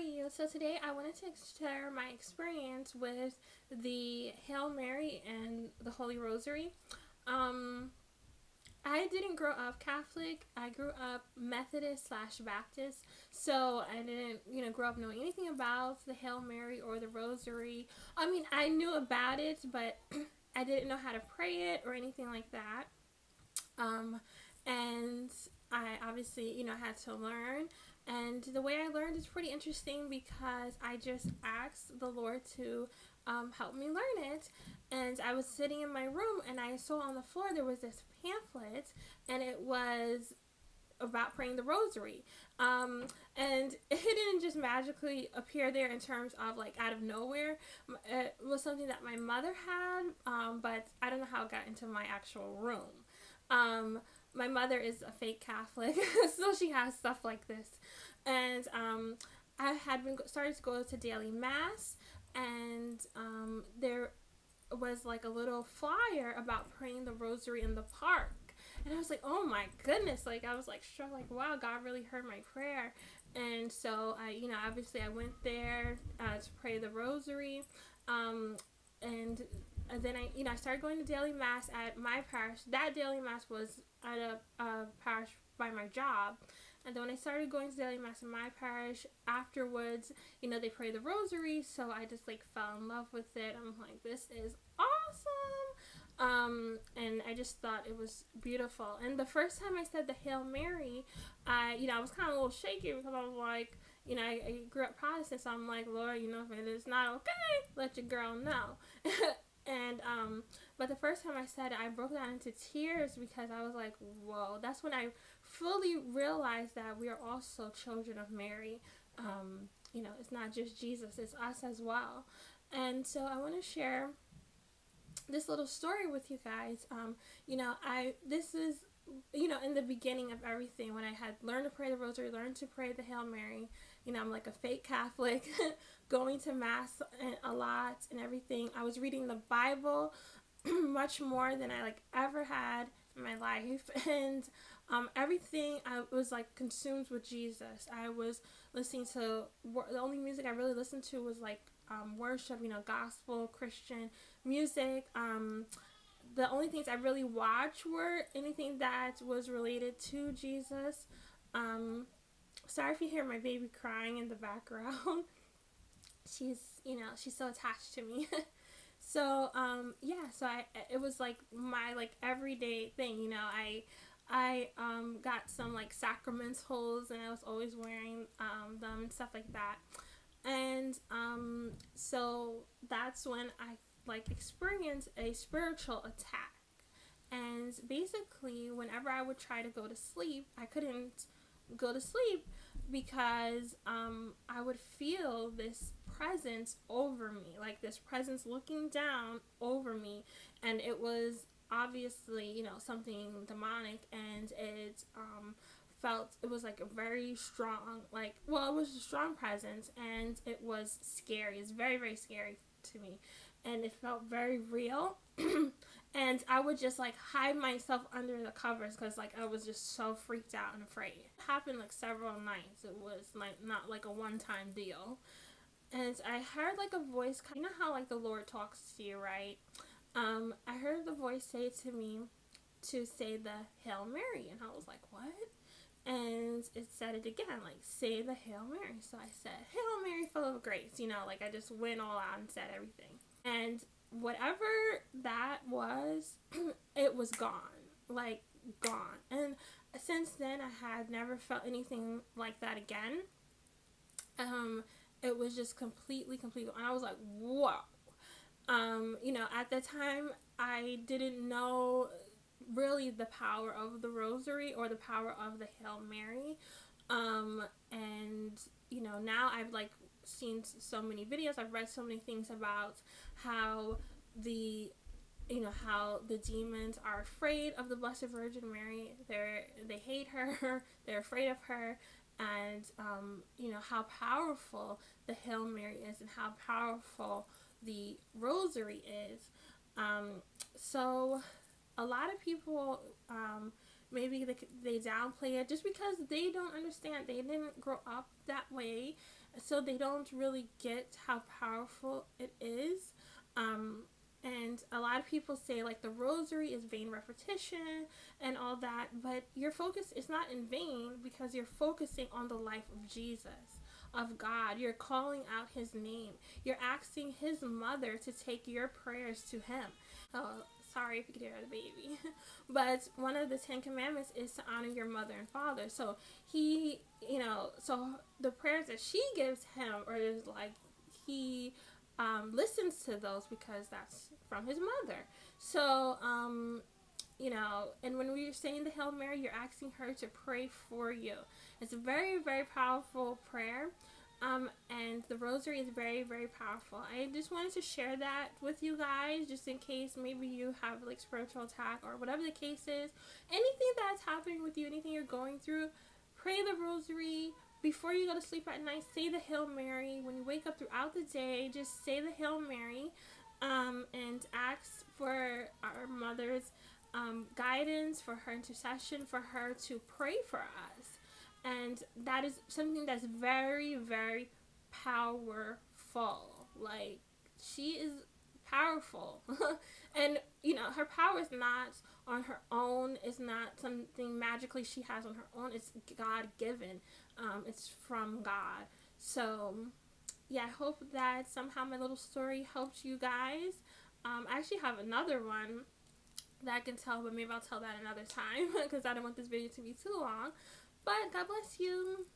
you? So today I wanted to share my experience with the Hail Mary and the Holy Rosary. Um, I didn't grow up Catholic. I grew up Methodist slash Baptist. So I didn't, grow up knowing anything about the Hail Mary or the Rosary. I mean, I knew about it, but I didn't know how to pray it or anything like that. Um, and I obviously, had to learn. And the way I learned is pretty interesting because I just asked the Lord to help me learn it. And I was sitting in my room and I saw on the floor there was this pamphlet, and it was about praying the rosary. And it didn't just magically appear there in terms of like out of nowhere. It was something that my mother had, but I don't know how it got into my actual room. Um, my mother is a fake Catholic, so she has stuff like this. And I had been started to go to daily mass, and there was like a little flyer about praying the rosary in the park. And I was like, oh my goodness, like I was like struck, like wow, God really heard my prayer. And so I, obviously I went there to pray the rosary. um, and then I started going to daily mass at my parish. That daily mass was at a parish by my job. And then when I started going to daily mass in my parish, afterwards, they pray the rosary. So I just like fell in love with it. I'm like, this is awesome. And I just thought it was beautiful. And the first time I said the Hail Mary, I was kind of a little shaky because I was like, I grew up Protestant, so I'm like, Lord, if it is not okay, let your girl know. And but the first time I said it, I broke down into tears because I was like, whoa. That's when I fully realized that we are also children of Mary. It's not just Jesus, it's us as well. And so I want to share this little story with you guys. This is, in the beginning of everything, when I had learned to pray the rosary, learned to pray the Hail Mary. I'm like a fake Catholic, going to mass a lot and everything. I was reading the Bible much more than I like ever had in my life. And everything I was like consumed with Jesus. I was listening to the only music I really listened to was like worship, gospel Christian music. The only things I really watched were anything that was related to Jesus. Sorry if you hear my baby crying in the background. She's so attached to me. So so it was like my like everyday thing. I got some like sacramentals, and I was always wearing them and stuff like that. And so that's when I like experienced a spiritual attack. And basically, whenever I would try to go to sleep, I couldn't go to sleep because I would feel this presence over me, like this presence looking down over me. And it was obviously, something demonic, and it was like a very strong, it was a strong presence, and it was scary. It's very, very scary to me, and it felt very real. And I would just like hide myself under the covers because like I was just so freaked out and afraid. It happened like several nights. It was like not like a one-time deal. And I heard like a voice, how like the Lord talks to you, right? I heard the voice say to me to say the Hail Mary, and I was like, what? And it said it again, like, say the Hail Mary. So I said, Hail Mary, full of grace. Like I just went all out and said everything. And whatever that was, it was gone. Like, gone. And since then, I had never felt anything like that again. It was just completely. And I was like, whoa. At the time, I didn't know really the power of the rosary or the power of the Hail Mary. And now I've like seen so many videos, I've read so many things about how how the demons are afraid of the Blessed Virgin Mary. They hate her, they're afraid of her. And how powerful the Hail Mary is, and how powerful the rosary is. So a lot of people maybe they downplay it just because they don't understand. They didn't grow up that way, so they don't really get how powerful it is. And a lot of people say like the rosary is vain repetition and all that, but your focus is not in vain because you're focusing on the life of Jesus, of God. You're calling out his name. You're asking his mother to take your prayers to him. Oh, sorry if you could hear the baby. But one of the 10 commandments is to honor your mother and father. So he, so the prayers that she gives him are just like he listens to those because that's from his mother. So, and when we're saying the Hail Mary, you're asking her to pray for you. It's a very, very powerful prayer. And the rosary is very, very powerful. I just wanted to share that with you guys, just in case maybe you have like spiritual attack or whatever the case is. Anything that's happening with you, anything you're going through, pray the rosary. Before you go to sleep at night, say the Hail Mary. When you wake up throughout the day, just say the Hail Mary, and ask for our mother's guidance, for her intercession, for her to pray for us. And that is something that's very, very powerful. Like, she is powerful. And, her power is not on her own. It's not something magically she has on her own. It's God-given. It's from God. So, yeah, I hope that somehow my little story helped you guys. I actually have another one that I can tell, but maybe I'll tell that another time because I don't want this video to be too long. But God bless you.